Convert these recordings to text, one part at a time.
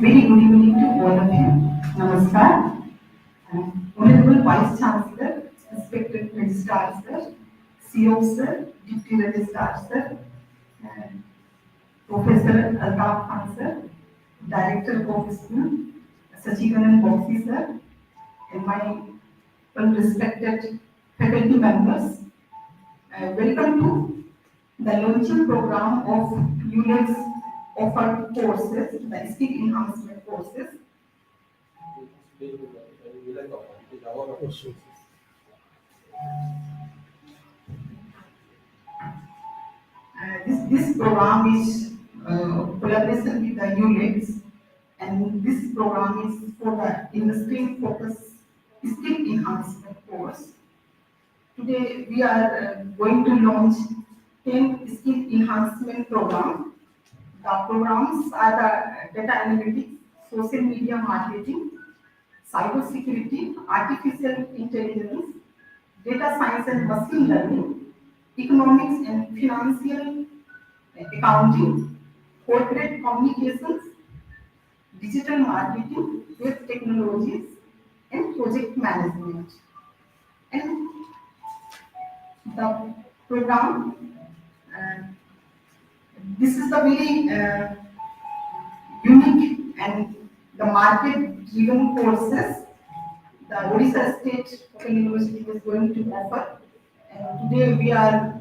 Very good evening to all of you. Namaskar. Honorable Vice Chancellor, respected Registrar Sir, CEO Sir, Deputy Registrar Sir, and Professor Altaf Khan Sir, Director of School, Sachivanan Boxi Sir, and my well-respected faculty members. Welcome to the launching program of uLektz offered courses, the skill enhancement courses. This program is collaboration with the uLektz, and this program is for the industry focus skill enhancement course. Today we are going to launch 10 skill enhancement program. The programs are the data analytics, social media marketing, cybersecurity, artificial intelligence, data science and machine learning, economics and financial accounting, corporate communications, digital marketing, web technologies, and project management. And the program, this is the very unique and the market-driven courses the Odisha State Open University is going to offer. And today we are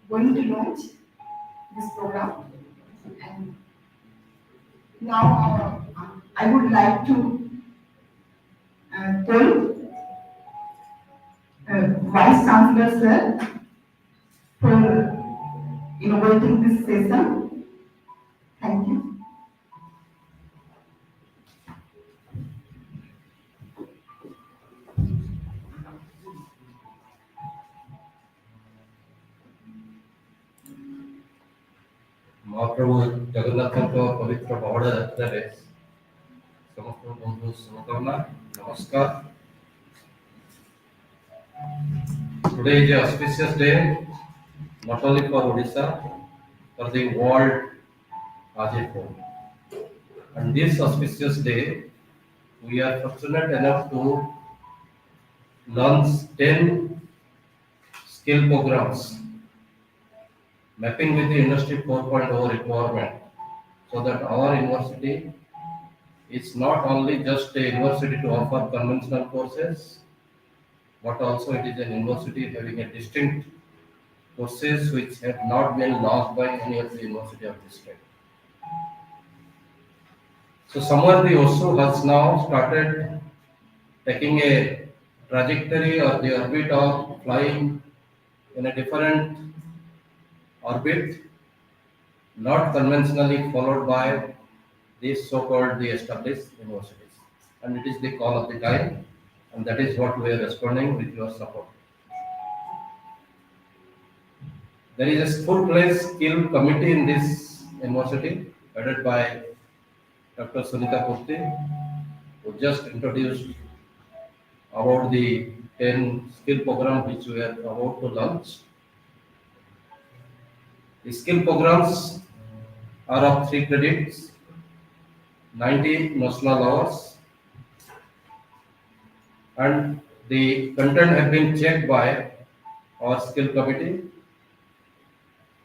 going to launch this program. And now I would like to tell Vice Chancellor Sir for inaugurating this session. Thank you. महाप्रभु जगन्नाथଙ୍କ पवित्र बावड़ा ଯାତ୍ରାରେ ସମସ୍ତ ବନ୍ଧୁ ଶୁଭକାମନା ନମସ୍କାର. Today is an auspicious day not only for Odisha for the world as a whole. And this auspicious day we are fortunate enough to launch 10 skill programs mapping with the industry 4.0 requirement, so that our university is not only just a university to offer conventional courses, but also it is an university having a distinct courses which have not been launched by any of the university of this state. So somewhere the OSOU has now started taking a trajectory or the orbit of flying in a different orbit, not conventionally followed by these so-called the established universities. And it is the call of the time, and that is what we are responding with your support. There is a full-fledged skill committee in this university, headed by Dr. Sunita Purti, who just introduced about the 10 skill program which we are about to launch. The skill programs are of 3 credits, 90 notional hours, and the content have been checked by our skill committee.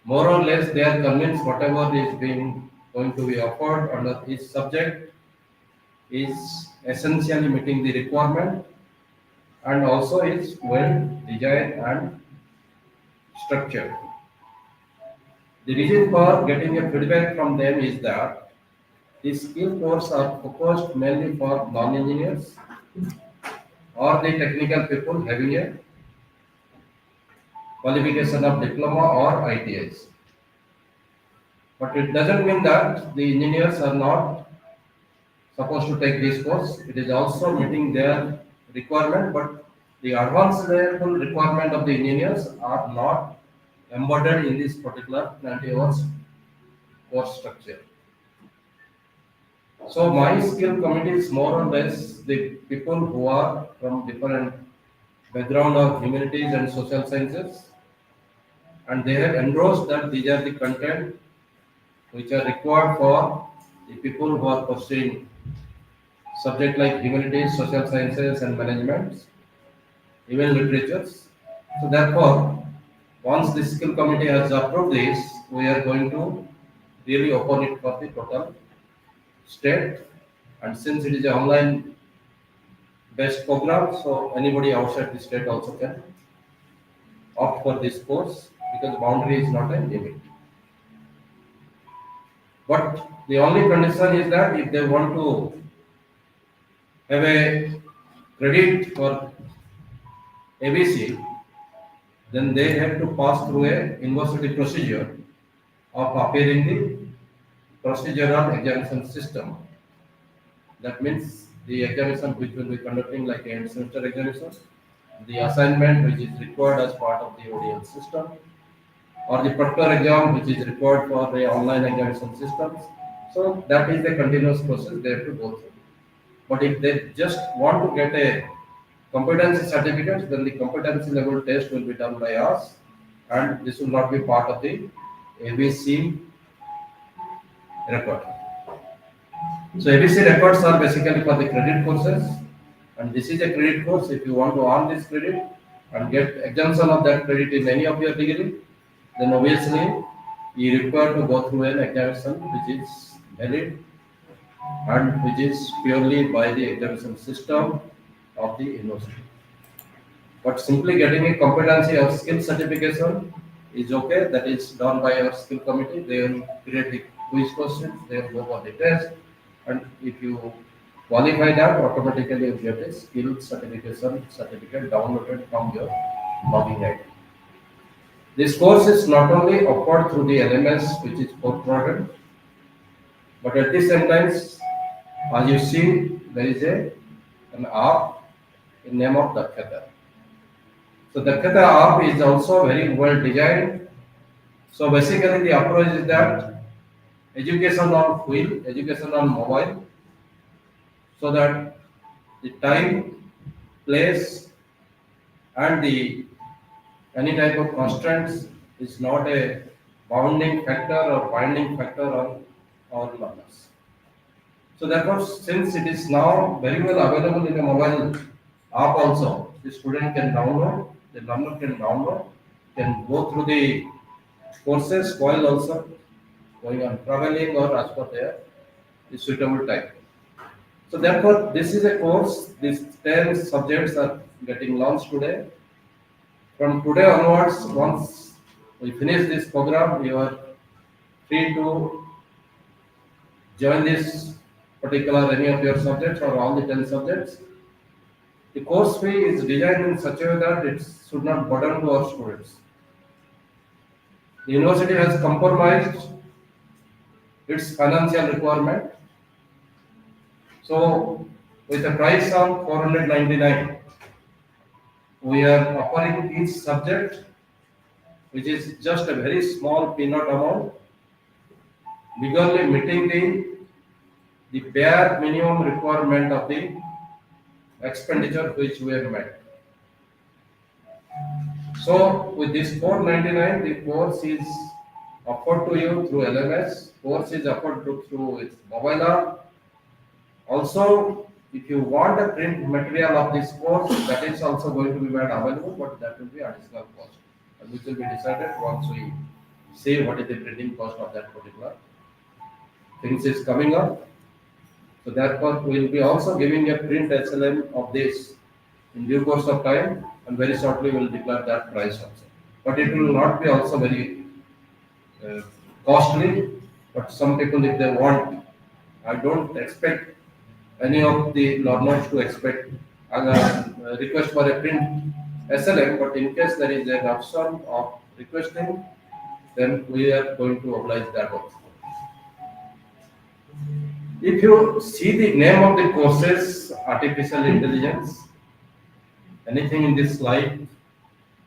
More or less they are convinced whatever is being going to be offered under each subject is essentially meeting the requirement and also is well designed and structured. The reason for getting a feedback from them is that these skill courses are focused mainly for non-engineers or the technical people having a qualification of diploma or ITIs. But it doesn't mean that the engineers are not supposed to take this course. It is also meeting their requirement, but the advanced level requirement of the engineers are not embodied in this particular 90 hours course structure. So my skill committee is more or less the people who are from different background of humanities and social sciences, and they have endorsed that these are the content which are required for the people who are pursuing subject like humanities, social sciences, and management, even literatures. So therefore, once the skill committee has approved this, we are going to really open it for the total state. And since it is an online based program, so anybody outside the state also can opt for this course because boundary is not a limit. But the only condition is that if they want to have a credit for ABC, then they have to pass through a university procedure of appearing the procedural examination system. That means the examination which will be conducting like a end semester examination, the assignment which is required as part of the ODL system, or the particular exam which is required for the online examination systems. So that is the continuous process they have to go through. But if they just want to get a competency certificate, then the competency level test will be done by us, and this will not be part of the ABC record. So ABC records are basically for the credit courses, and this is a credit course. If you want to earn this credit and get exemption of that credit in any of your degree, then obviously you require to go through an examination which is valid and which is purely by the examination system of the university. But simply getting a competency or skill certification is okay. That is done by our skill committee. They will create the quiz questions, they will go for the test, and if you qualify that, automatically you get a skill certificate downloaded from your login ID. This course is not only offered through the LMS, which is for-provided, but at the same time, as you see, there is an app in name of DAKSHATA. So DAKSHATA app is also very well designed. So basically the approach is that education on wheel, education on mobile, so that the time, place, and the any type of constraints is not a bounding factor or binding factor on all learners. So therefore, since it is now very well available in a mobile app also, the student can download, the learner can download, can go through the courses while also going on traveling or as per their suitable time. So therefore, this is a course, these 10 subjects are getting launched today. From today onwards, once we finish this program, you are free to join this particular any of your subjects or all the 10 subjects. The course fee is designed in such a way that it should not burden to our students. The university has compromised its financial requirement. So, with a price of 499, we are offering each subject, which is just a very small peanut amount, legally meeting the bare minimum requirement of the expenditure which we have met. So with this 499, the course is offered to you through LMS. Course is offered through its mobile app. Also, if you want a print material of this course, that is also going to be made available, but that will be additional cost, and which will be decided once we see what is the printing cost of that particular things is coming up. So therefore, we will be also giving a print SLM of this in due course of time, and very shortly we will declare that price also. But it will not be also very costly. But some people, if they want, I don't expect any of the learners to expect a request for a print SLM. But in case there is an option of requesting, then we are going to oblige that also. If you see the name of the courses, artificial intelligence, anything in this slide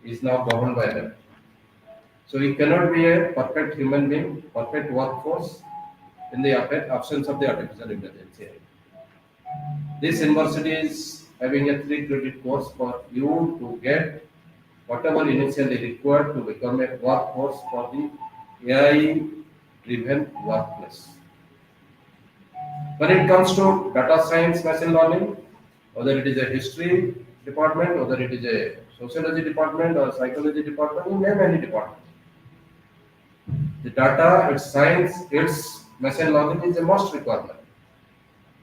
is now governed by them. So you cannot be a perfect human being, perfect workforce in the absence of the artificial intelligence here. This university is having a 3 credit course for you to get whatever initially required to become a workforce for the AI-driven workplace. When it comes to data science, machine learning, whether it is a history department, whether it is a sociology department or psychology department, you name any department. The data, its science, its machine learning is a must requirement.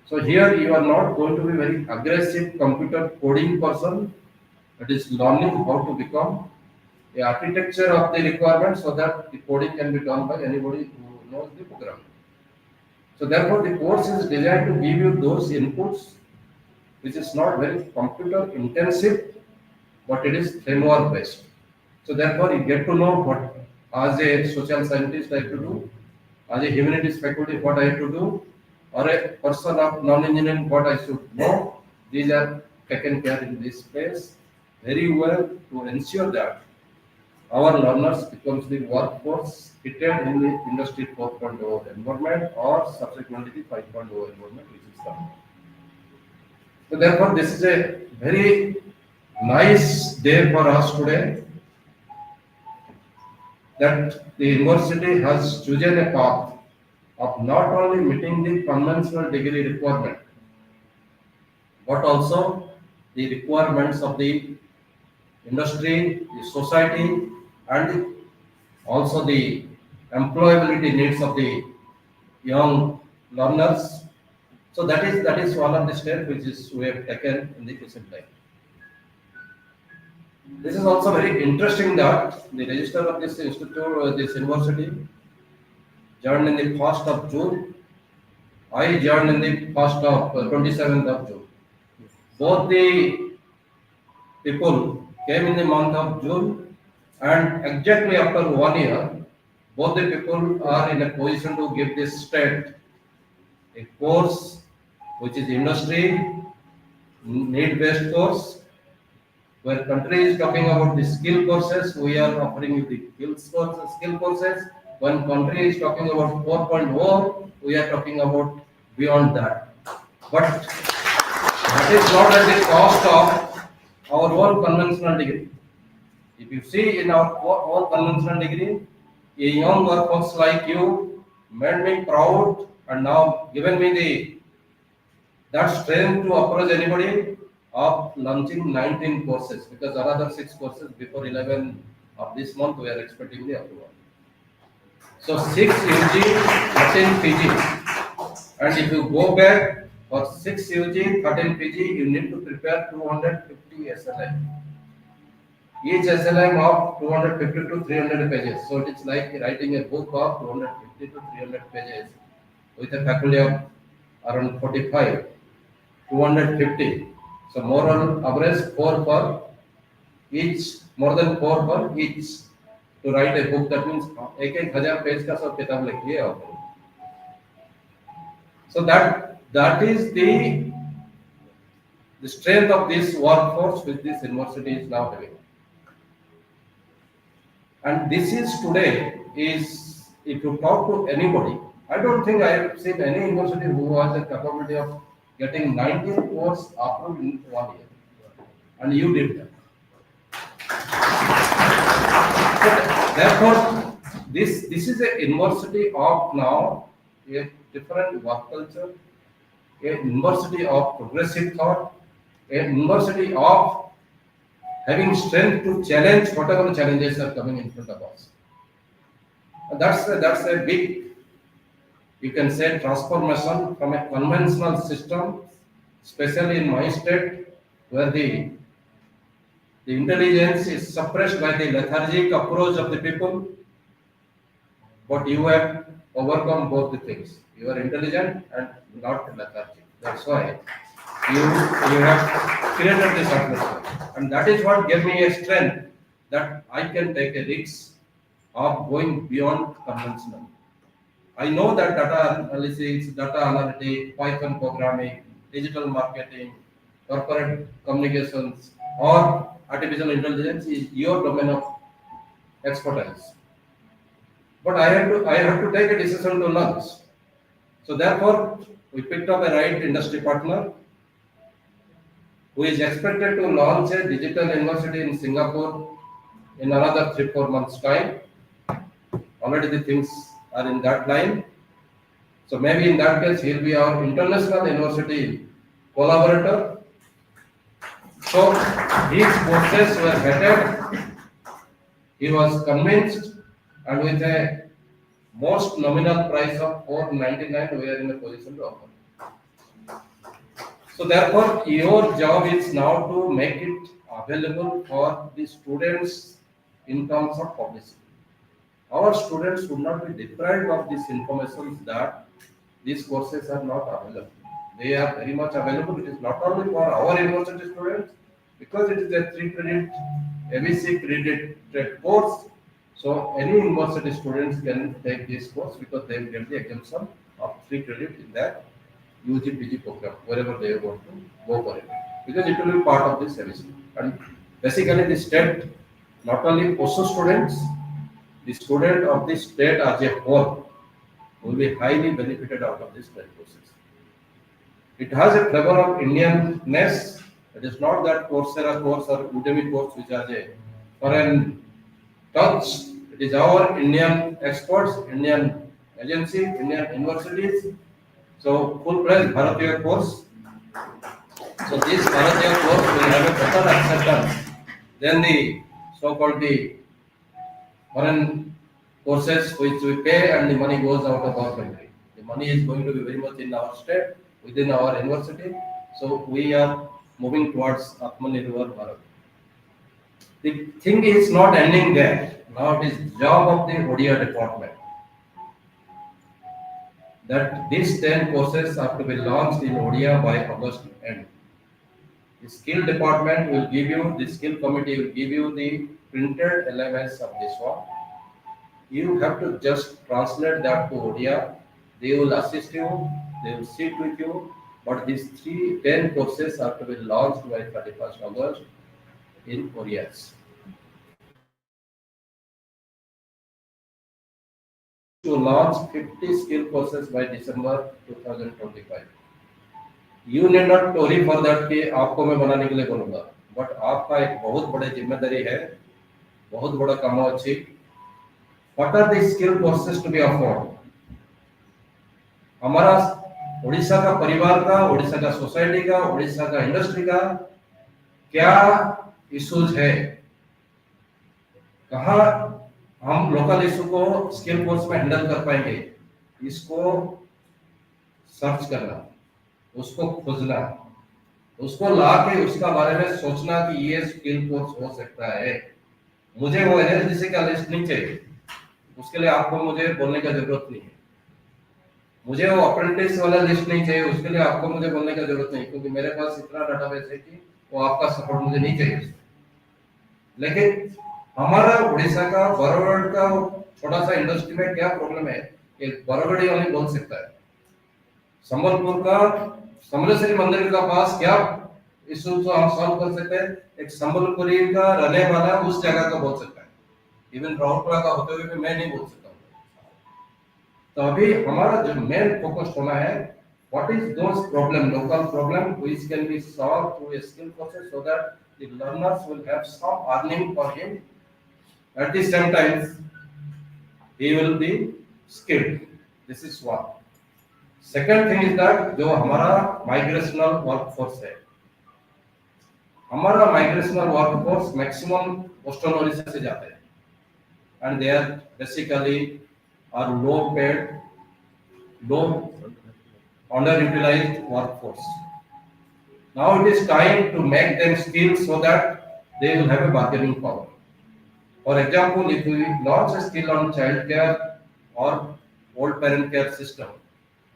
So here you are not going to be very aggressive computer coding person. It is learning how to become the architecture of the requirement so that the coding can be done by anybody who knows the programming. So therefore the course is designed to give you those inputs which is not very computer intensive, but it is framework based. So therefore you get to know what as a social scientist I have to do, as a humanities faculty what I have to do, or a person of non-engineering what I should know. These are taken care in this place very well to ensure that our learners becomes the workforce fitted in the industry 4.0 environment or subsequently the 5.0 environment which is coming. So therefore this is a very nice day for us today that the university has chosen a path of not only meeting the conventional degree requirement but also the requirements of the industry, the society, and also the employability needs of the young learners. So that is one of the steps which is we have taken in the recent time. This is also very interesting that the register of this institute, this university, joined in the 1st of June. I joined in the 1st of 27th of June. Both the people came in the month of June, and exactly after 1 year, both the people are in a position to give this state a course which is industry need-based course, where country is talking about the skill courses, we are offering you the skill courses. When country is talking about 4.0, we are talking about beyond that. But that is not at the cost of our own conventional degree. If you see in our own conventional degree, a young workforce like you made me proud and now given me that strength to approach anybody of launching 19 courses because another 6 courses before 11 of this month we are expecting the approval. So 6 UG, 13 PG, and if you go back for 6 UG, 13 PG, you need to prepare 250 SLI. Each SLM of 250 to 300 pages. So it is like writing a book of 250 to 300 pages with a faculty of around 45, 250. So more on average 4 per each, more than 4 per each to write a book. That means एक हजार page का सब किताब लिखिए आपने. So that is the strength of this workforce which this university is now having. And this is today is if you talk to anybody, I don't think I have seen any university who has the capability of getting 19 courses approved in 1 year. And you did that. So therefore, this is a university of now a different work culture, a university of progressive thought, a university of having strength to challenge whatever challenges are coming in front of us. That's a big, you can say, transformation from a conventional system, especially in my state, where the intelligence is suppressed by the lethargic approach of the people. But you have overcome both the things. You are intelligent and not lethargic. That's why you have created this atmosphere. And that is what gave me a strength that I can take a risk of going beyond conventional. I know that data analysis, data analytics, Python programming, digital marketing, corporate communications, or artificial intelligence is your domain of expertise. But I have to take a decision to launch. So therefore, we picked up a right industry partner who is expected to launch a digital university in Singapore in another 3-4 months time. Already the things are in that line. So maybe in that case, he'll be our international university collaborator. So these courses were vetted. He was convinced, and with a most nominal price of $499, we are in a position to offer. So therefore, your job is now to make it available for the students in terms of publicity. Our students should not be deprived of this information that these courses are not available. They are very much available. It is not only for our university students, because it is a 3-credit ABC credited course. So any university students can take this course because they will get the exemption of 3 credit in that UG PG program, wherever they want to go for it. Because it will be part of this ABC. And basically the state, not only OSOU students, the student of the state as a whole will be highly benefited out of this state process. It has a flavor of Indianness. It is not that Coursera course or Udemy course which has a foreign touch. It is our Indian experts, Indian agency, Indian universities. So full-fledged Bharatiya course. So this Bharatiya course will have a better acceptance than the so-called the foreign courses which we pay and the money goes out of our country. The money is going to be very much in our state, within our university. So we are moving towards Atmanirbhar Bharat. The thing is not ending there. Now it is job of the ODIA department that these 10 courses are to be launched in ODIA by August end. The skill department will give you, the skill committee will give you the printed LMS of this one. You have to just translate that to ODIA. They will assist you, they will sit with you, but these 10 courses are to be launched by 31st August in ODIAs. To launch 50 skill courses by December 2025. You need not worry for that कि आपको मैं बनाने के लिए बोलूँगा, but आपका एक बहुत बड़ी जिम्मेदारी है, बहुत बड़ा काम अच्छी. What are the skill courses to be offered? हमारा उड़ीसा का परिवार का, उड़ीसा का सोसाइटी का, उड़ीसा का इंडस्ट्री का क्या इश्यूज है, कहाँ हम लोकल इशू को स्किल कोर्स में हैंडल कर पाएंगे, इसको सर्च करना, उसको खोजना, उसको ला के उसका बारे में सोचना कि ये स्किल कोर्स हो सकता है. मुझे वो एनएलजीसी का लिस्ट नहीं चाहिए, उसके लिए आपको मुझे बोलने का जरूरत नहीं है. मुझे वो अप्रेंटिस वाला लिस्ट नहीं चाहिए, उसके लिए आपको मुझे बोलने का जरूरत नहीं, क्योंकि मेरे पास इतना डाटाबेस है कि वो आपका सपोर्ट मुझे नहीं चाहिए. लेकिन हमारा उड़ीसा का बरगढ़ का छोटा सा इंडस्ट्री में क्या प्रॉब्लम है कि बरगढ़ ही ओनली बोल सकता है. संबलपुर का समलेश्वरी मंदिर का पास क्या इशू तो हम सॉल्व कर सकते हैं, एक संबलपुरी का रहने वाला उस जगह का बोल सकता है. इवन राउरकेला का होते हुए भी मैं नहीं बोल सकता हूँ. तो अभी हमारा जो मेन फोकस होना है, what is those problem, local problem which can be solved through a skill process so that the learners will have some earning for him. At the same time, he will be skilled. This is one. Second thing is that जो हमारा migrational workforce है, हमारा migrational workforce maximum Western Orissa से जाते हैं, and they are basically are low paid, low underutilized workforce. Now it is time to make them skilled so that they will have a bargaining power. For example, if we launch a skill on child care or old parent care system,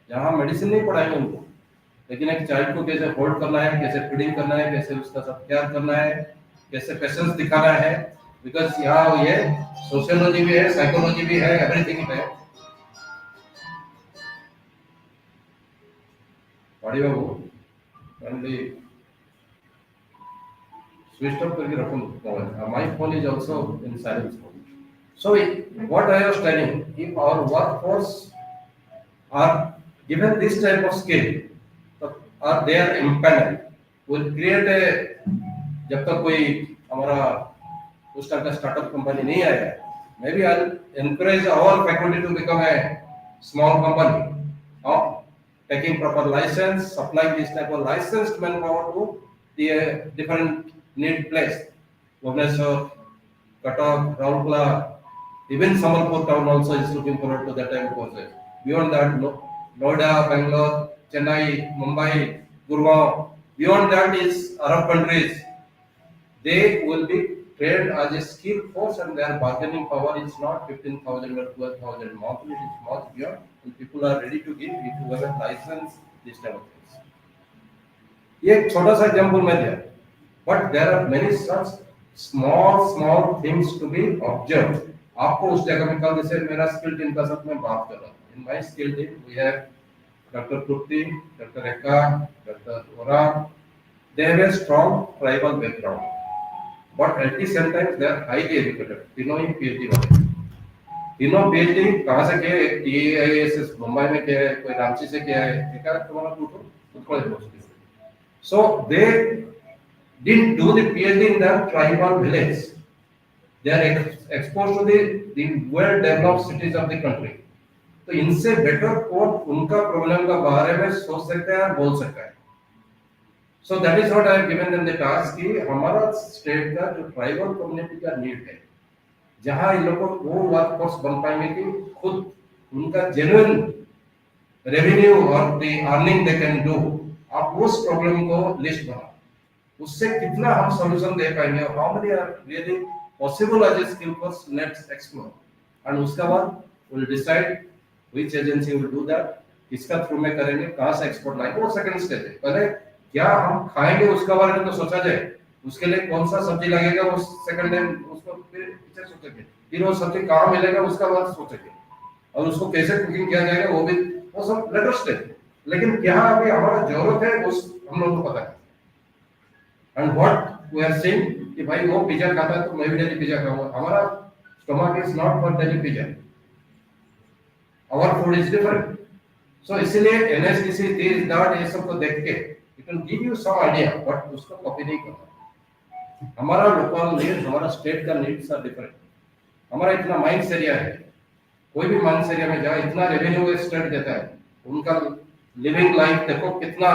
जहाँ medicine नहीं पढ़ाएंगे उनको, लेकिन एक child को कैसे hold करना है, कैसे फीडिंग करना है, कैसे उसका सब केयर करना है, कैसे पेशेंस दिखाना है, बिकॉज यहाँ ये सोशियोलॉजी भी है, साइकोलॉजी भी है, एवरीथिंग है. पढ़ी बाबू only switched off करके रखो mobile. My phone is also in silence mode. So what I was telling, if our workforce are given this type of skill, or they are empaneled, will create a, जब तक कोई हमारा उस type का startup company नहीं आएगा. Maybe I'll encourage our faculty to become a small company of taking proper license, supplying this type of licensed manpower to the different need place. Bhubaneswar, Cuttack, Raulkela, even Sambalpur town also is looking forward to that type of courses. Beyond that, Noida, Bangalore, Chennai, Mumbai, Gurgaon. Beyond that is Arab countries. They will be trained as a skilled force and their bargaining power is not 15,000 or 12,000 monthly, it is much beyond. And people are ready to give if you have a license, this type of things. ये एक छोटा सा example मैं दिया, but there are many such small things to be observe. आपको उस जगह में कल जैसे मेरा स्किल टीम का साथ में बात कर रहा हूँ. In my skill team we have doctor Trupti, doctor Ekka, doctor Ora. They have a strong tribal background, but at the same time they are highly educated. तीनों ही PhD वाले. तीनों PhD कहाँ से किए? TISS मुंबई में किया है, कोई रांची से किया है, एक आध तुम्हारा पूछो, Utkal university. So they didn't do the PhD in the tribal village. They are exposed to the well-developed cities of the country. तो इनसे बेटर कौन उनका प्रॉब्लम का बारे में सोच सकता है, बोल सकता है. So that is what I have given them the task कि हमारा स्टेट का जो ट्राइबल कम्युनिटी का नीड है, जहाँ इन लोगों को वो वर्कफोर्स बन पाएंगे कि खुद उनका जेन्युइन रेवेन्यू और the earning they can do. आप उस प्रॉब्लम को लिस्ट बनाओ, उससे कितना हम सॉल्यूशन दे पाएंगे, how many are really possible as a skill course, let's explore. And उसके बाद will decide which agency will do that, किसका थ्रू में करेंगे, कहां से एक्सपोर्ट लाएंगे. वो सेकंड स्टेज है. पहले क्या हम खाएंगे उसका बारे में तो सोचा जाए, उसके लिए कौन सा सब्जी लगेगा वो सेकंड टाइम उसको फिर पीछे सोचेंगे, फिर वो सब्जी कहाँ मिलेगा उसका बाद सोचेंगे, और उसको कैसे कुकिंग किया जाएगा वो भी, वो सब लेटर स्टेज. लेकिन क्या अभी हमारा जरूरत है उस हम लोगों को पता है. And what we are saying कि भाई वो पिज्जा खाता है तो मैं भी डेली पिज्जा खाऊंगा. हमारा stomach is not for daily pizza, our food is different. So इसलिए एनएसडीसी दिस दैट ये सब को देख के it will give you some idea, but उसको कॉपी नहीं करना. हमारा लोकल नीड, हमारा स्टेट का नीड्स आर डिफरेंट. हमारा इतना माइंस एरिया है, कोई भी माइंस एरिया में जाए इतना रेवेन्यू स्टेट देता है, उनका लिविंग लाइफ देखो कितना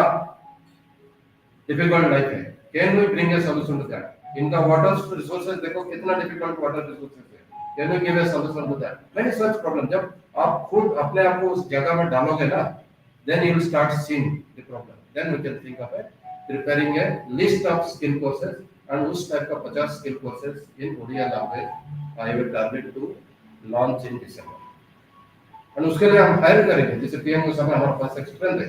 डिफिकल्ट लाइफ है. Can we bring a solution to that? इनका वाटर रिसोर्सेज देखो कितना डिफिकल्ट वाटर रिसोर्सेज है. Can we give a solution to that? Many such problem. जब आप खुद अपने आप को उस जगह में डालोगे ना, then you will start seeing the problem. Then we can think of it preparing a list of skill courses, and उस टाइप का 50 skill courses in Odia language I will target to launch in December. और उसके लिए हम higher करेंगे, जैसे PM OSOU में हमारे पास एक्सपीरियंस है,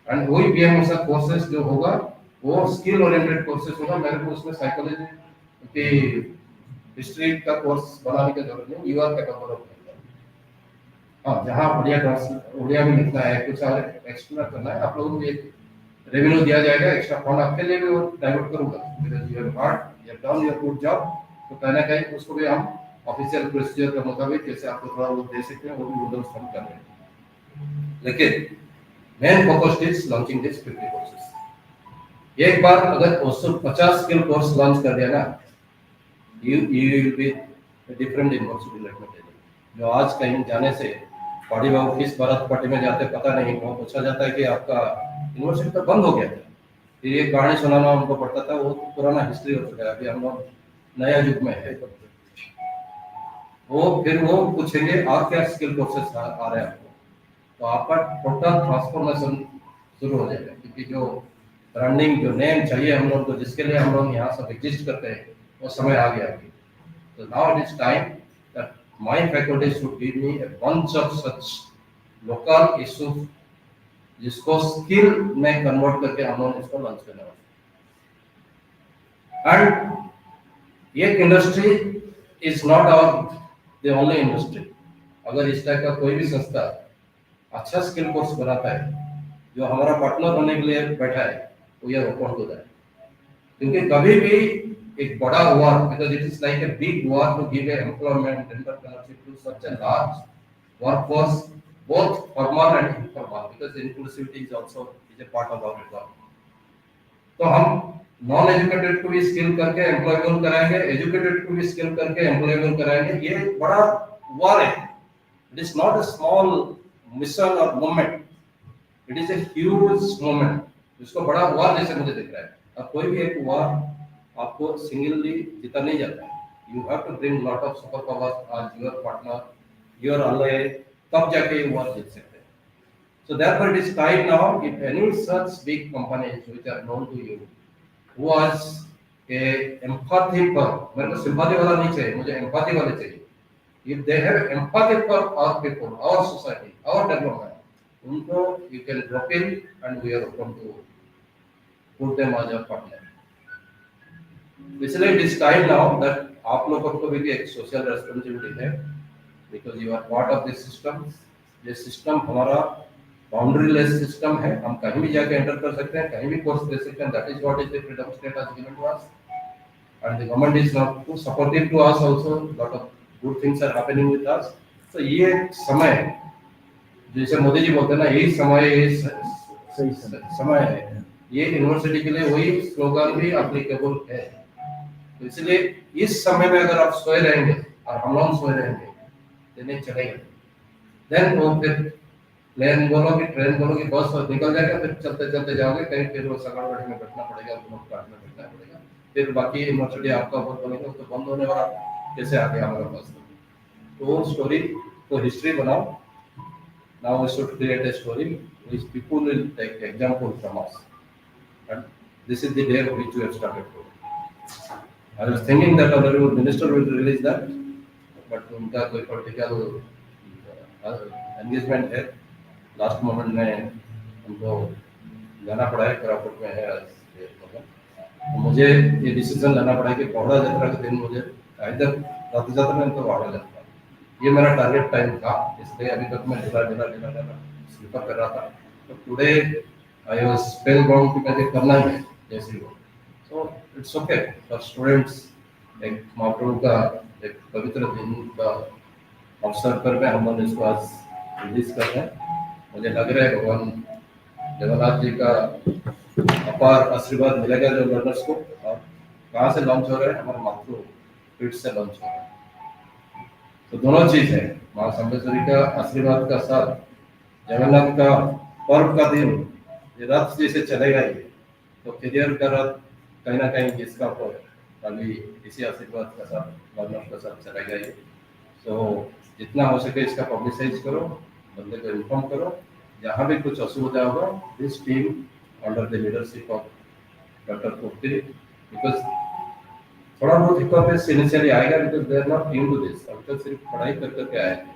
एंड वही पीएम OSOU कोर्सेज जो होगा वो स्किल ओरिएंटेड कोर्सेज होगा. मेरे को उसमें साइकोलॉजी की हिस्ट्री का कोर्स बनाने की जरूरत नहीं, यू आर कैपेबल ऑफ. हाँ, जहाँ उड़िया में लिखना है, कुछ और एक्स्ट्रा करना है, आप लोगों को एक रेवेन्यू दिया जाएगा, एक्स्ट्रा फंड आपके लिए भी वो डाइवर्ट करूंगा, because you have hard, you have done your good job. तो कहीं ना कहीं उसको भी हम ऑफिशियल प्रोसीजर के मुताबिक कैसे आपको थोड़ा वो दे सकते हैं, वो भी उधर हम कर रहे हैं. लेकिन main focus is launching this 50 courses. एक बार अगर OSOU 50 स्किल कोर्स लॉन्च कर दिया ना, you will be different university. Let me tell you, जो आज कहीं जाने से पार्टी बाबू किस भारत पार्टी में जाते पता नहीं, वो पूछा जाता है कि आपका यूनिवर्सिटी तो बंद हो गया था, फिर ये कहानी सुनाना हमको पड़ता था. वो पुराना हिस्ट्री हो चुका है, अभी हम लोग नया युग में है. वो फिर वो पूछेंगे आप क्या स्किल कोर्सेज आ रहे हैं आपको, तो आपका टोटल ट्रांसफॉर्मेशन शुरू हो जाएगा. क्योंकि जो ब्रांडिंग, जो नेम चाहिए हम लोग को, जिसके लिए हम लोग यहाँ सब एग्जिस्ट करते हैं, वो समय आ गया अभी. तो now it is time that my faculty should give me a bunch of such local issues जिसको स्किल में कन्वर्ट करके हम लोग इसको लॉन्च करने वाले. एंड ये industry is not our the only industry. अगर इस टाइप का कोई भी संस्था अच्छा स्किल कोर्स बनाता है, जो हमारा पार्टनर होने के लिए बैठा है, वो ये ओपन टू दैट. क्योंकि कभी भी एक बड़ा war, because it is like a big war to give employment entrepreneurship to such a large workforce, both formal and informal, because inclusivity is also a part of our economy. तो हम non educated को भी skill करके employable कराएंगे, educated को भी skill करके employable कराएंगे। ये बड़ा वार है। It is not a small mission और movement, it is a huge movement. इसको बड़ा वार जैसे मुझे दिख रहा है। अब कोई भी एक वार आपको सिंगलली जीता नहीं जाता है। You have to bring lot of super powers as your partner, your ally, तब जाके ये वार जीत सकते हैं। So therefore it is time now, if any such big companies which are known to you, who has a empathy for, मेरे को sympathy वाला नहीं चाहिए, मुझे empathy वाले चाहिए। If they have empathy for our people, our society, our development, उनको you can drop in and we are open to put them as a partner. इसलिए it is time now that आप लोगों को भी एक social responsibility है, because you are part of this system. ये system हमारा बाउंड्री लेस सिस्टम है, हम कहीं भी जाके एंटर कर सकते हैं, कहीं भी कोर्स दे सकते हैं। That is what is the freedom state has given to us, and the government is not too supportive to us also. Lot of good things are happening with us. तो ये समय, जैसे मोदी जी बोलते हैं ना, यही समय, ये सही समय है। ये यूनिवर्सिटी के लिए वही स्लोगन भी एप्लीकेबल है। तो इसलिए इस समय में अगर आप सोए रहेंगे और हम लोग सोए रहेंगे तो नहीं चलेगा। देन वो फिर प्लेन बोलो कि ट्रेन बोलो कि बस निकल जाएगा, फिर चलते चलते जाओगे कहीं, फिर वो सगड़बड़ी में बैठना पड़ेगा, काट में बैठना पड़ेगा, फिर बाकी यूनिवर्सिटी आपका बहुत बनेगा तो बंद होने वाला, कैसे आगे हमारे पास। तो स्टोरी को हिस्ट्री बनाओ। Now we should create a story which people will take example from us, and this is the day which we have started. I was thinking that honourable minister will release that, but उनका कोई political engagement है। Last moment में उनको जाना पड़ा है, कोरापुट में है आज। तो मुझे ये डिसीजन लेना पड़ा कि पौड़ा यात्रा के दिन मुझे इधर रथ यात्रा में तो पौड़ा यात्रा, ये मेरा टारगेट टाइम था। इसलिए अभी तक मैं ढीला स्लीपर कर रहा था। तो today I was spell bound कि मुझे करना ही है जैसे ही हो। So it's okay for students. एक महाप्रभु का एक पवित्र दिन का अवसर पर हम लोग इसको आज रिलीज कर रहे हैं। मुझे लग रहा है भगवान जगन्नाथ जी का अपार आशीर्वाद मिलेगा जो लर्नर्स को। और कहाँ से लॉन्च हो रहा है? हमारे मातृपीठ से लॉन्च हो रहा है। तो दोनों चीज है, माँ सम्मेश्वरी का आशीर्वाद का साथ जगन्नाथ का पर्व का दिन, ये रथ जैसे चलेगा ये, तो करियर का रथ कहीं ना कहीं इसका पर अभी इसी आशीर्वाद का साथ लर्नर्स का साथ चलेगा ये। तो जितना हो सके इसका पब्लिसाइज करो, बंदे को इन्फॉर्म करो। जहाँ भी कुछ असुविधा होगा, this team under the leadership of doctor कोफ्ती, बिकॉज थोड़ा बहुत हिकअप इनिशियली आएगा, because they are not new to this. अब तक सिर्फ पढ़ाई कर करके आए थे,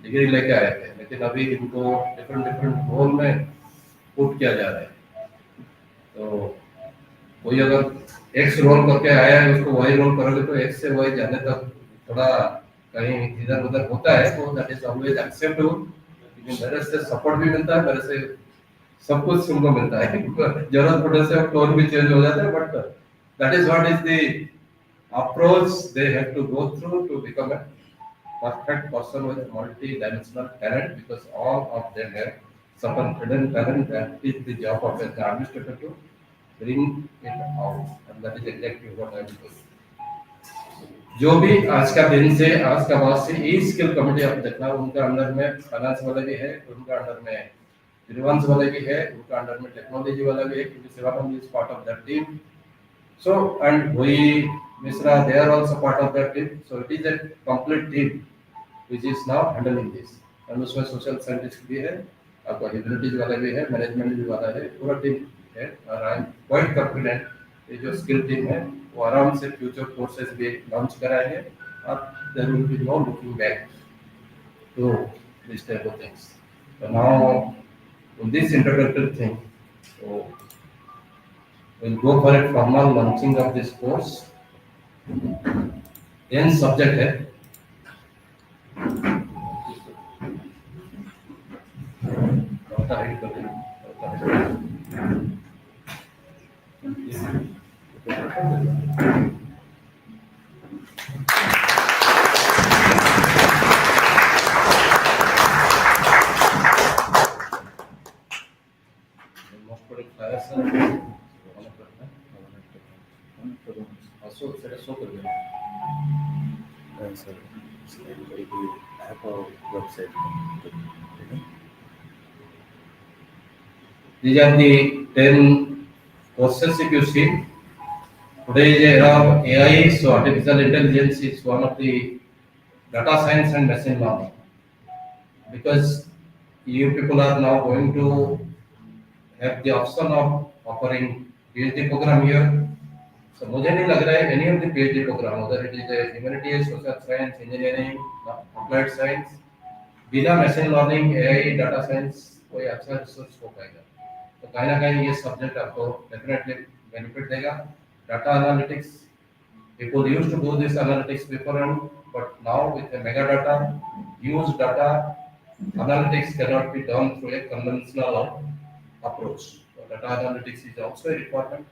डिग्री लेके आए थे, लेकिन अभी इनको डिफरेंट रोल में पुट किया जा रहा है। तो कोई अगर एक्स रोल करके आया है, उसको वाई रोल करोगे तो एक्स से वाई जाने तक थोड़ा कहीं इधर उधर होता है, तो दैट इज ऑलवेज एक्सेप्टेबल। मेरे से सपोर्ट भी मिलता है, मेरे से सब कुछ उनको मिलता है। जरूरत पड़ने से टोन भी चेंज हो जाता है, but that is what is the approach they have to go through to become a perfect person with multi-dimensional talent, because all of them have some hidden talent, that is the job of an administrator to bring it out, and that is exactly what I am doing. जो भी आज का दिन से, आज का बाद से ई स्किल कमेटी आप देखना, उनका अंडर में फाइनेंस वाले भी है, उनका अंडर में रिवांस वाले भी है, उनका अंडर में टेक्नोलॉजी वाला भी है, क्योंकि Sevanand is part of that team. So, and we, Misra, they are also part of that team. So it is a complete team which is now handling this. And उसमें सोशल साइंटिस्ट भी है, आपका humanities वाला भी है, management भी वाला है, पूरा टीम है। और आई एम क्वाइट कॉन्फिडेंट ये जो स्किल टीम है वो आराम से फ्यूचर कोर्सेज भी लॉन्च कराएंगे, और there will be no looking back to this type of things. So now in this introductory thing, so we'll go for a formal launching of this course. Then subject है website. These are the 10 courses if you see. Today is the era of AI, so artificial intelligence is one of the data science and machine learning. Because you people are now going to have the option of offering PhD program here. So मुझे नहीं लग रहा है any of the PhD program, whether it is a humanities, social science, engineering, applied science, बिना machine learning, AI, data science कोई अच्छा resource हो पाएगा. तो कहीं ना कहीं ये सब्जेक्ट आपको डेफिनेटली बेनिफिट देगा. Data analytics, people used to do this analytics beforehand, but now with the mega data, huge data, analytics cannot be done through a conventional approach. So data analytics is also a requirement.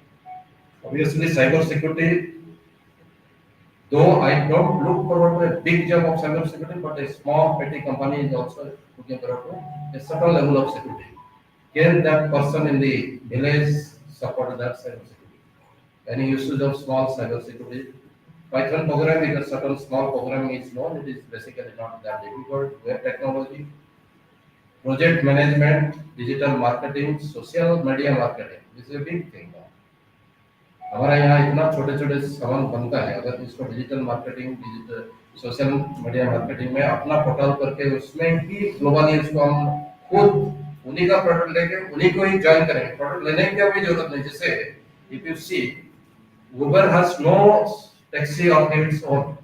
Obviously, cyber security, though I don't look forward to a big jump of cyber security, but a small petty company is also looking forward to a certain level of security. Can that person in the village support that cyber security? Any usage of small cyber security? Python program is a certain small program is known. It is basically not that difficult. Web technology, project management, digital marketing, social media marketing. This is a big thing now. हमारा यहाँ इतना छोटे छोटे सामान बनता है. अगर इसको digital marketing, digital social media marketing में अपना पोर्टल करके उसमें ही ग्लोबली इसको हम खुद उन्हीं का प्रोडक्ट लेके उन्हीं को ही ज्वाइन करेंगे. प्रोडक्ट लेने की कोई जरूरत नहीं. जैसे if you see Uber has no taxi of its own,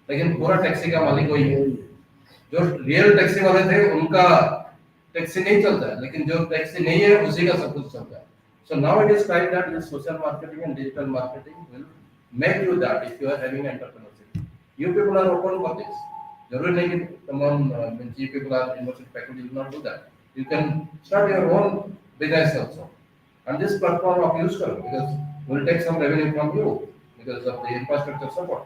लेकिन पूरा टैक्सी का मालिक वही है. जो रियल टैक्सी वाले थे उनका टैक्सी नहीं चलता है, लेकिन जो टैक्सी नहीं है उसी का सब कुछ चलता है. So now it is time that this social marketing and digital marketing will make you that if you are having entrepreneurship. You people are open for this. जरूरी नहीं कि तमाम you people are university faculty will not do that. You can start your own business also. And this platform of use करो because will take some revenue from you because of the infrastructure support.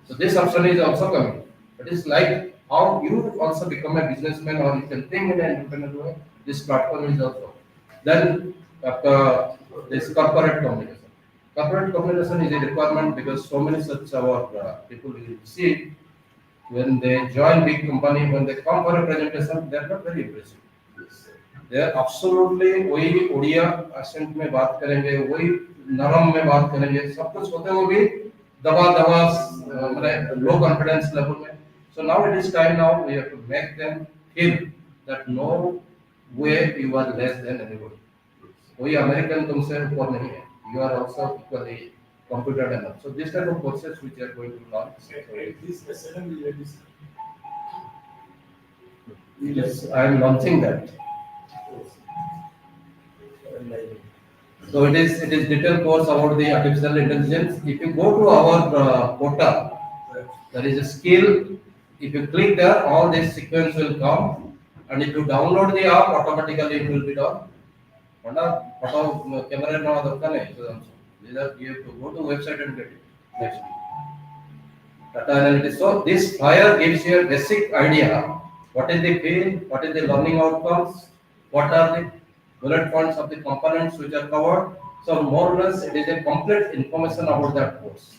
So this option is also coming. It is like how you also become a businessman or you can think in an entrepreneurial way. This platform is also. Then this corporate communication. Corporate communication is a requirement because so many such our people will see when they join big company, when they come for a presentation, they are not very impressive. They are absolutely वही Odia accent में बात करेंगे, वही नरम में बात करेंगे, सब कुछ होते हुए भी दबा दबा मतलब low confidence level में. So now it is time now we have to make them feel that no way you are less than anybody. कोई अमेरिकन तुमसे ऊपर नहीं है. You are also equally competent enough. So this type of courses which are going to launch. This SNM ladies. Yes, I am launching that. So it is detailed course about the artificial intelligence. If you go to our portal, there is a skill. If you click there, all this sequence will come, and if you download the app, automatically it will be done. वरना photo camera ना दरकार नहीं. So you have to go to website and get it. Next, data analytics. So this flyer gives you a basic idea. What is the field? What is the learning outcomes? What are the bullet points of the components which are covered? So more or less, it is a complete information about that course.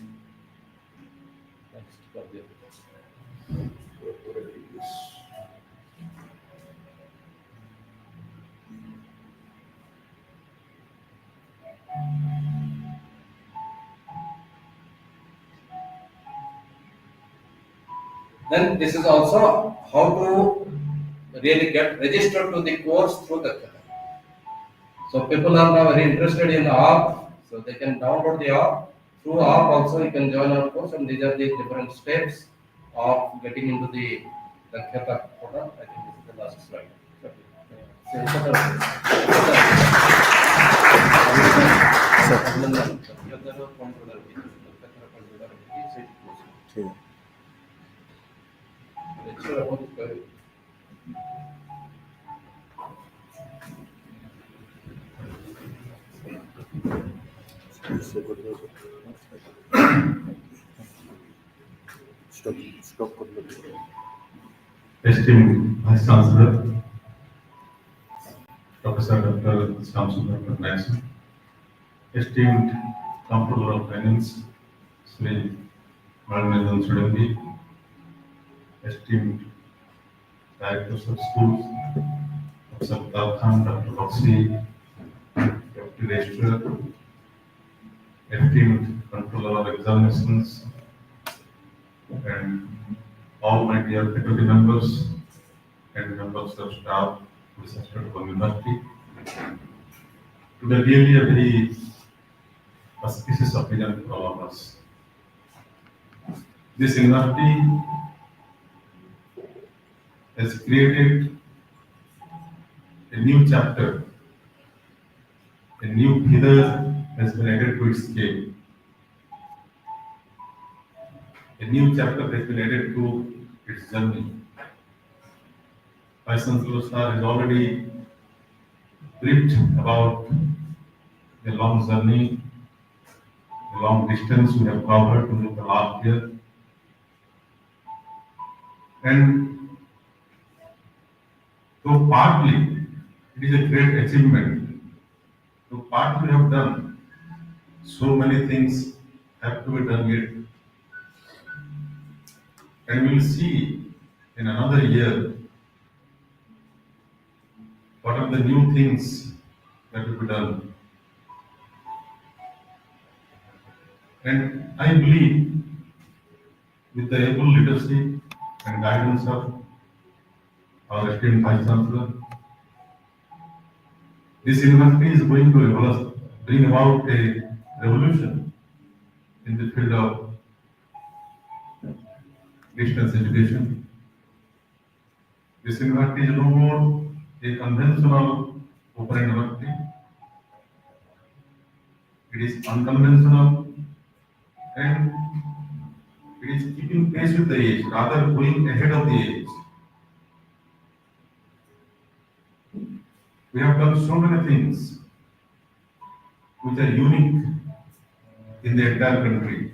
Then this is also how to really get registered to the course through DAKSHATA. So people are now very interested in the app, so they can download the app. Through app also you can join our course, and these are the different steps of getting into the DAKSHATA portal. I think this is the last slide. ठीक है. Stop कर लो. Esteemed Vice Chancellor, Professor Dr. Shamsundar Nayak, esteemed Comptroller of Finance, Sri Maranathan Sudambi, esteemed directors of schools, Dr. Khan, Dr. Roxy, Deputy Registrar, esteemed controller of examinations, and all my dear faculty members and members of staff who is assisted from university. Today really a very auspicious occasion for all of us. This university has created a new chapter, a new feather has been added to its game. A new chapter has been added to its journey. Vice Chancellor Sir has already briefed about the long journey, the long distance we have covered in the last year. And so partly it is a great achievement. So partly we have done, so many things have to be done yet. And we will see in another year what are the new things that will be done. And I believe with the able leadership and guidance of our esteemed Vice Chancellor, this university is going to bring about a revolution in the field of distance education. This university is no more a conventional open university. It is unconventional and it is keeping pace with the age, rather going ahead of the age. We have done so many things which are unique in the entire country.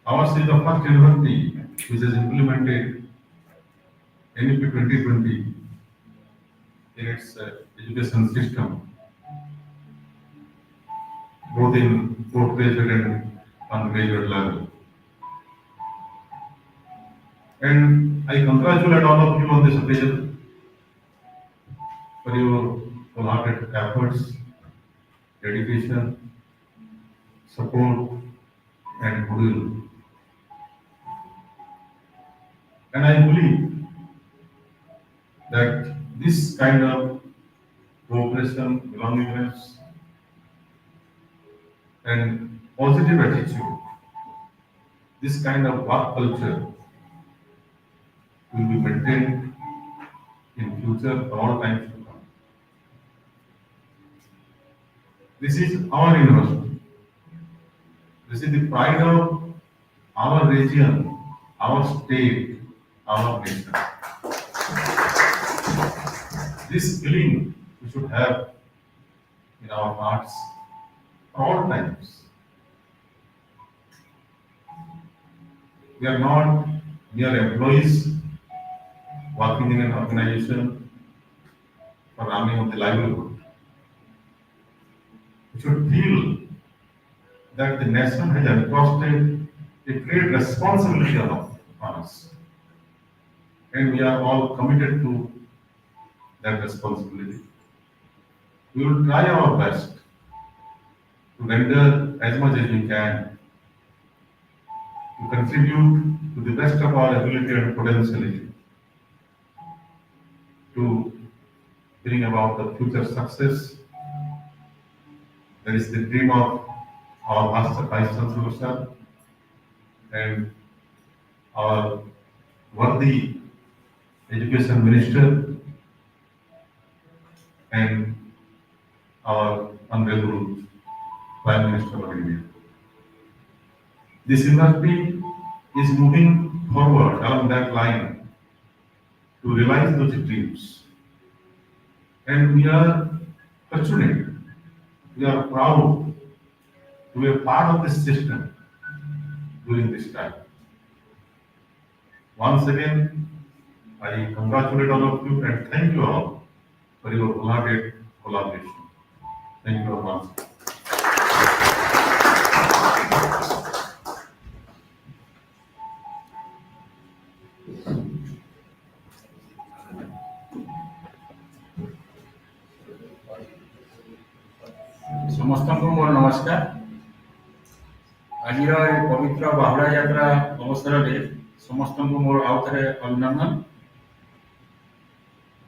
Ours is the first university which has implemented NEP 2020 in its education system, both in postgraduate and undergraduate level. And I congratulate all of you on this occasion for your wholehearted efforts, dedication, support, and goodwill. And I believe that this kind of cooperation, belongingness, and positive attitude, this kind of work culture will be maintained in future for all times to come. This is our university. This is the pride of our region, our state, our nation. This feeling we should have in our hearts for all times. We are not mere employees working in an organization for running of the livelihood. We should feel that the nation has entrusted a great responsibility on us. And we are all committed to that responsibility. We will try our best to render as much as we can to contribute to the best of our ability and potentiality to bring about the future success. That is the dream of our Vice Chancellor Sir and our worthy Education Minister and our Honorable Prime Minister of India. This university is moving forward along that line to realize those dreams. And we are fortunate, we are proud to be a part of this system during this time. Once again, I congratulate all of you and thank you all for your wholehearted collaboration. Thank you very much. समस्त को मोर नमस्कार। आज पवित्र बाहुड़ा यात्रा अवसर में समस्त को मोर आउ थे अभिनंदन।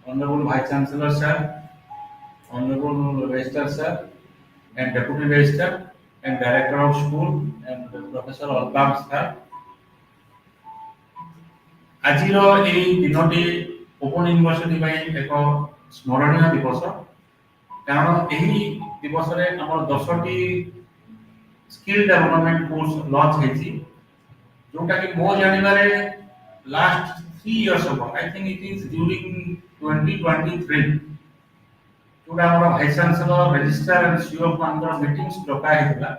Honourable vice chancellor sir, honourable registrar sir and deputy registrar and director of school and professor Altaf sir, आज दिनटी ओपन यूनिवर्सिटी एक स्मरणीय दिवस, कारण यही दिवस रे हमर 10टी स्किल डेवलपमेंट कोर्स लॉन्च हेछि, जोटा कि मो जानिबारे last 3 years ago, I think it is during 2023, जोटा हमर vice chancellor, registrar and CO मानकर मीटिंग्स डका हेतला।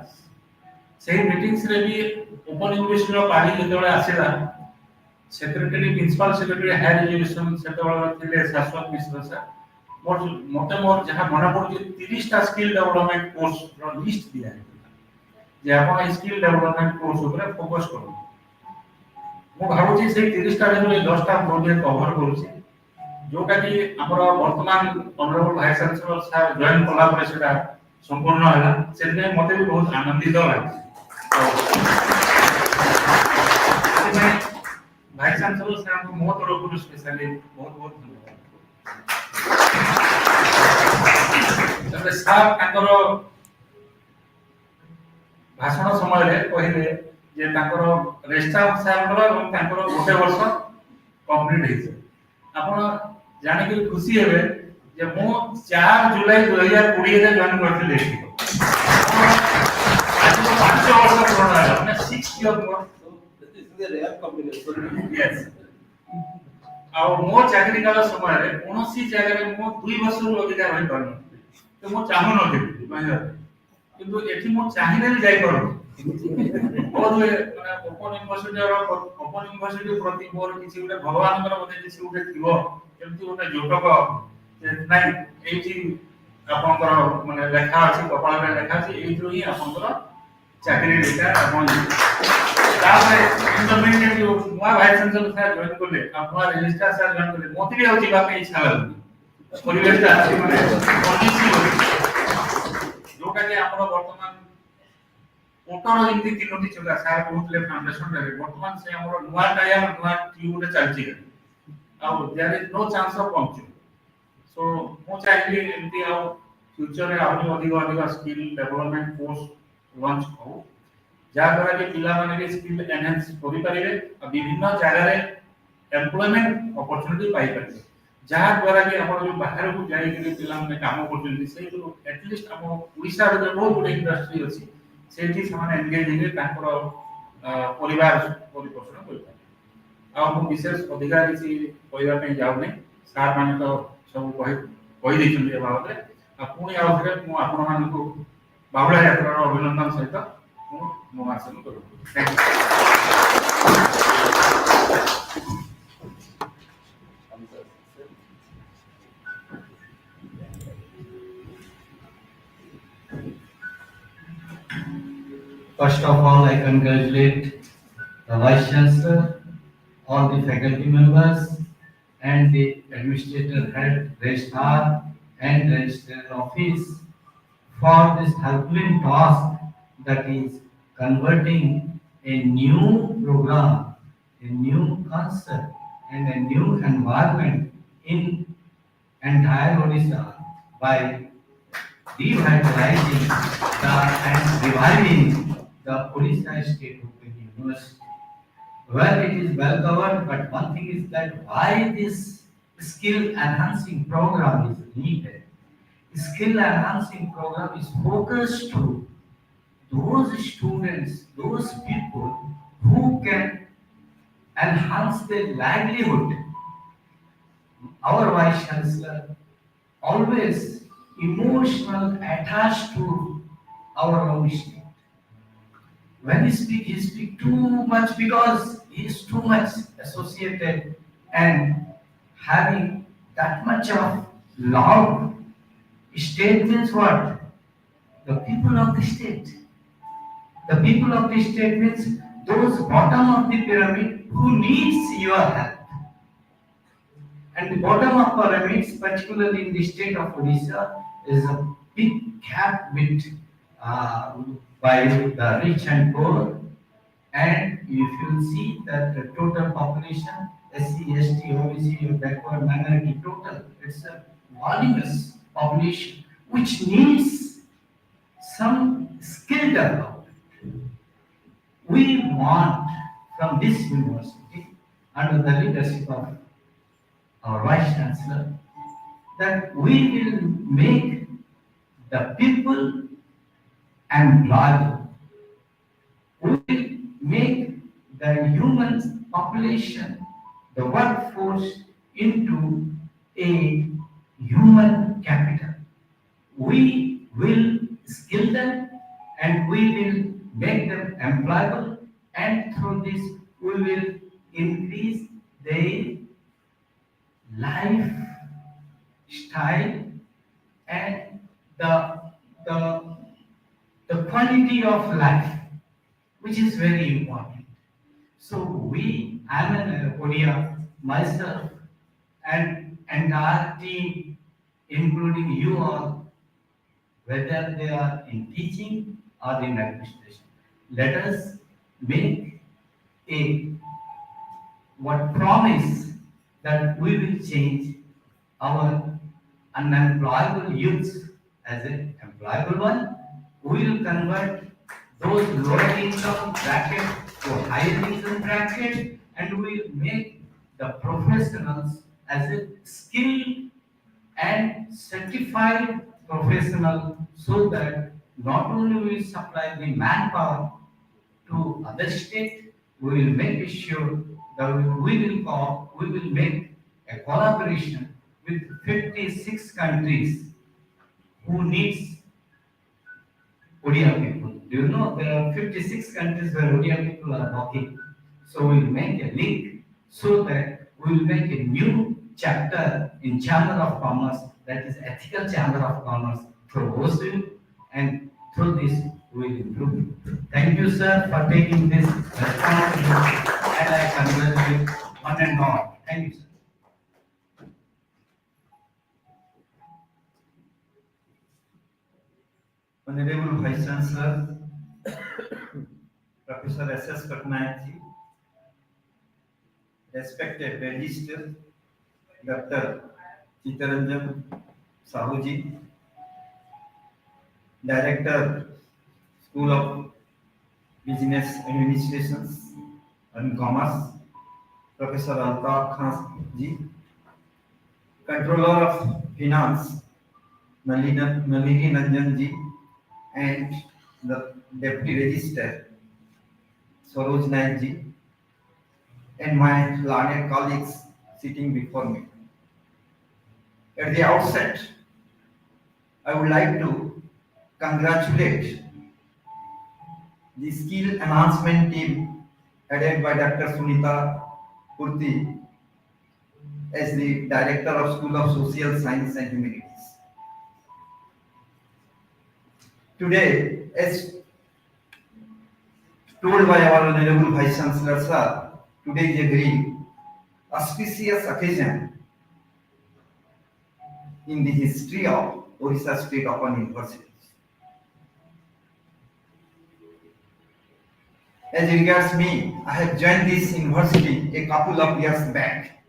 सेही मीटिंग्स रे भी ओपन यूनिवर्सिटी रो पाली जेतबे आसेला, secretary principal secretary higher education सेतबे थिले शाश्वत मिश्र सर, मते मोर जहाँ मन पड़े 30 टा स्किल डेवलपमेंट कोर्स रो लिस्ट दिया है जे आपण स्किल डेवलपमेंट कोर्स ऊपर फोकस करू। मो भाबु छी से 30 टा रे 10 टा प्रोजेक्ट कवर करू छी, जोटा कि हमर वर्तमान honourable vice chancellor sir join कला पर सेटा संपूर्ण होला, से मते भी बहुत आनंदित लागै। वाइस चांसलर सर को मो तरफ स्पेशली बहुत बहुत धन्यवाद। तबे साहब ताकर भाषण समय रे कहिले जे ताकर रेस्टाफ साहब और ताकर गोटे वर्ष कंप्लीट हेছে। आपण जानि के खुशी हेबे जे मो 4 जुलाई 2020 रे जॉइन करथिले एठी। आज तो 5 वर्ष पूर्ण है, अपने 6 year more. This is a rare combination. Yes. आ मो चाकरी काल समय रे कोनोसी जगह रे मो 2 वर्ष रो अधिक रहि पारन, तो मो चाहू न थी माने, किंतु एठी मो चाहिने भी जाई पारो। बहुत माने ओपन यूनिवर्सिटी प्रति मोर किछि उटे भगवान कर मते किछि उटे थिबो, एमति उटे जोटक जे नाही एठी आपनकर माने लेखा अछि, कपाल रे लेखा अछि, एठी ही आपनकर चाकरी लेखा आपन तापरे इंटरमीडिएट जो नुआ वाइस चांसलर सर जॉइन करले, आपन रजिस्ट्रार सर जॉइन करले, मोती भी होची बापे इच्छा लागल परिवेशटा अछि माने पॉलिसी जोटा के हमर वर्तमान ओटर इनती तीनोटी चला सर कहले फाउंडेशन रे वर्तमान से हमर नुआ टायर नुआ ट्यूब रे चलची आ there is no chance of puncture. So मो चाहिए एमती आ फ्यूचर रे आउनी अधिक अधिक स्किल डेवलपमेंट कोर्स लॉन्च हो, जा द्वारा के पिला माने के स्किल एनहांस करि परिबे आ विभिन्न जगह रे एम्प्लॉयमेंट अपॉर्चुनिटी पाई परिबे, जहाँ द्वारा कि हम जो बाहर को जाई के पिला माने काम करथि से जो एटलीस्ट हम ओडिसा रे बहुत गुड इंडस्ट्री अछि सेठी समान एंगेज हे तांकर परिवार परिपोषण करता। आ हम विशेष अधिकार किसी कहबा पे जाउ नै, सार माने तो सब कहि दैछन ए बाबत रे। आ पुनी आउथरे मु आपन मान को बाहुला यात्रा रो अभिनंदन सहित मु आसन करू। Thank First of all, I congratulate the Vice Chancellor, all the faculty members, and the administrator head, registrar, and registrar office for this Herculean task, that is converting a new program, a new concept, and a new environment in entire Odisha by revitalizing and reviving the Odisha State Open University. Well, it is well covered, but one thing is that why this skill enhancing program is needed. Skill enhancing program is focused to those students, those people who can enhance their livelihood. Our Vice Chancellor always emotional attached to our own state. When he speak too much because he is too much associated and having that much of loud state means what? The people of the state. The people of the state means those bottom of the pyramid who needs your help. And the bottom of pyramids, particularly in the state of Odisha, is a big gap with by the rich and poor. And if you see that the total population, SC, ST, OBC, backward minority total, it's a voluminous population which needs some skill development. We want from this university, under the leadership of our Vice Chancellor, that we will make the people employable. We will make the human population, the workforce, into a human capital. We will skill them and we will make them employable, and through this we will increase their lifestyle and the the quality of life, which is very important. So I'm an ODIA myself, and entire team, including you all, whether they are in teaching or in administration, let us make a what promise that we will change our unemployable youths as an employable one. We will convert those lower income bracket to higher income bracket, and we will make the professionals as a skilled and certified professional, so that not only we supply the manpower to other state, we will make sure that we will make a collaboration with 56 countries who needs ODIA people. Do you know there are 56 countries where ODIA people are working? So we will make a link so that we will make a new chapter in Chamber of Commerce, that is Ethical Chamber of Commerce through OSOU, and through this we will improve. Thank you, sir, for taking this responsibility, and I congratulate one and all. Thank you, sir. Honorable Vice Chancellor, Professor S.S. Patnaik ji, respected Register, Dr. Chittaranjan Sahu ji, Director, School of Business Administrations and Commerce, Professor Altaf Khan ji, Controller of Finance, Nalini Nanjan ji, and the Deputy Registrar, Saroj Naik ji, and my learned colleagues sitting before me. At the outset, I would like to congratulate the skill enhancement team headed by Dr. Sunita Purti as the Director of School of Social Science and Humanities. Today, as told by our Honorable Vice Chancellor Sir, today is a very auspicious occasion in the history of Orissa State Open University. As regards me, I have joined this university a couple of years back.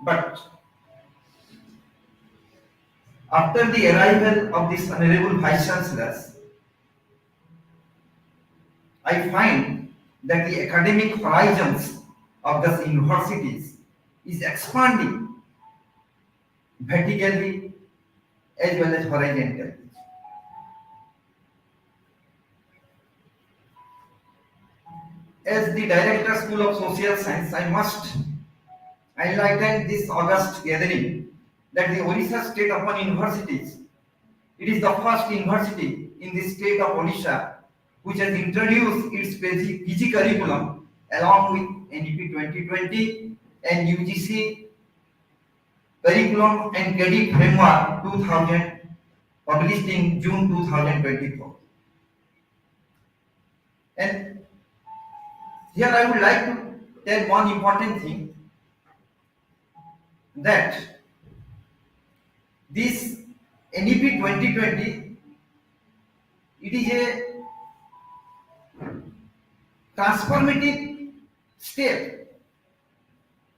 But after the arrival of this Honorable Vice Chancellors, I find that the academic horizons of these universities is expanding vertically as well as horizontally. As the Director School of Social Science, I must highlight this august gathering that the Orissa State Open Universities, it is the first university in the state of Orissa which has introduced its PG curriculum along with NEP 2020 and UGC Curriculum and Credit Framework 2000 published in June 2024. And here I would like to tell one important thing, that this NEP 2020 it is a transformative step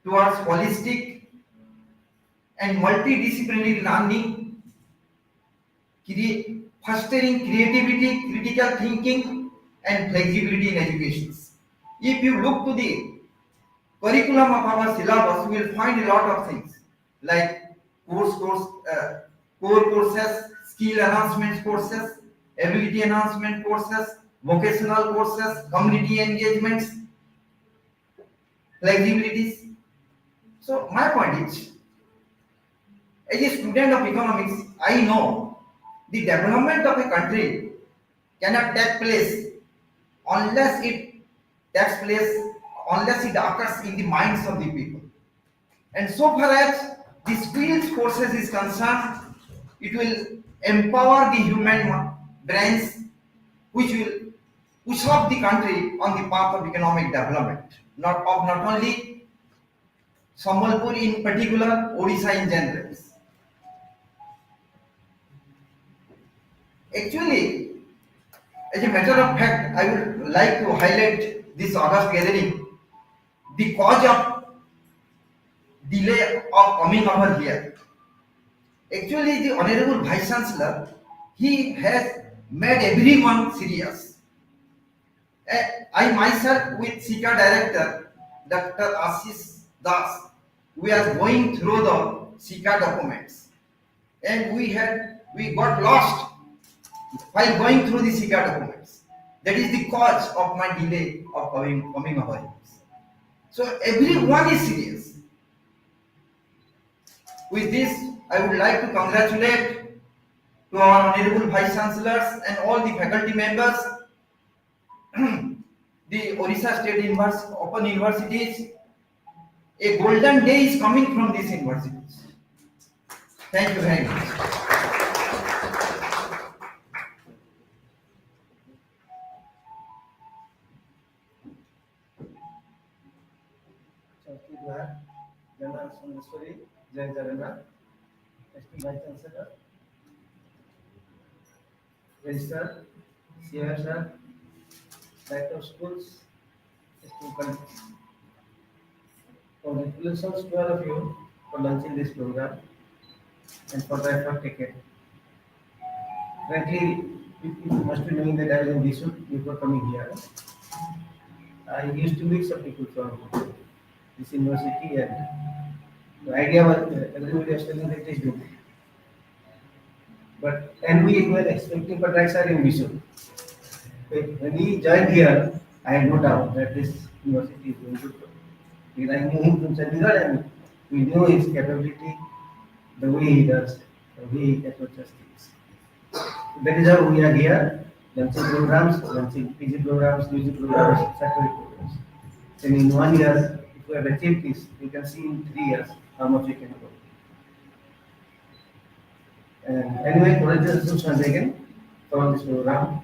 towards holistic and multidisciplinary learning, fostering creativity, critical thinking, and flexibility in education. If you look to the curriculum of our syllabus, you will find a lot of things like core courses, skill enhancement courses, ability enhancement courses, vocational courses, community engagements, flexibilities. So my point is, as a student of economics, I know the development of a country cannot take place unless it takes place, unless it occurs in the minds of the people. And so far as the skills courses is concerned, it will empower the human brains, which will push up the country on the path of economic development, not only Sambalpur in particular, Odisha in general. Actually, as a matter of fact, I would like to highlight this August gathering, the cause of delay of coming over here. Actually, the Honorable Vice Chancellor, he has made everyone serious. I myself with SICA Director, Dr. Ashish Das, we are going through the SICA documents, and we got lost while going through the SICA documents. That is the cause of my delay of coming over here. So everyone is serious. With this, I would like to congratulate to our Honorable Vice Chancellors and all the faculty members, the Odisha State Open Universities. A golden day is coming from these universities. Thank you very much. Chowkidwar, General Sundeswari, Jai Jagannath, Esteemed Vice Chancellor, Register, CSR, Director of Schools, esteemed colleagues. Congratulations to all of you for launching this program and for the effort taken. Frankly, you must be knowing that I was in Dishood before coming here. I used to meet some people from this university, and the idea was everybody was telling that it is good. And we were expecting for DAKSHATA in Dishood. When we joined here, I had no doubt that this university is going to grow. Because I knew him from Chandigarh, and we knew his capability, the way he does, the way he approaches things. That is how we are here, launching programs, launching PG programs, UG programs, secondary programs. And in 1 year, if we have achieved this, you can see in 3 years how much we can grow. And anyway, congratulations once again for this program.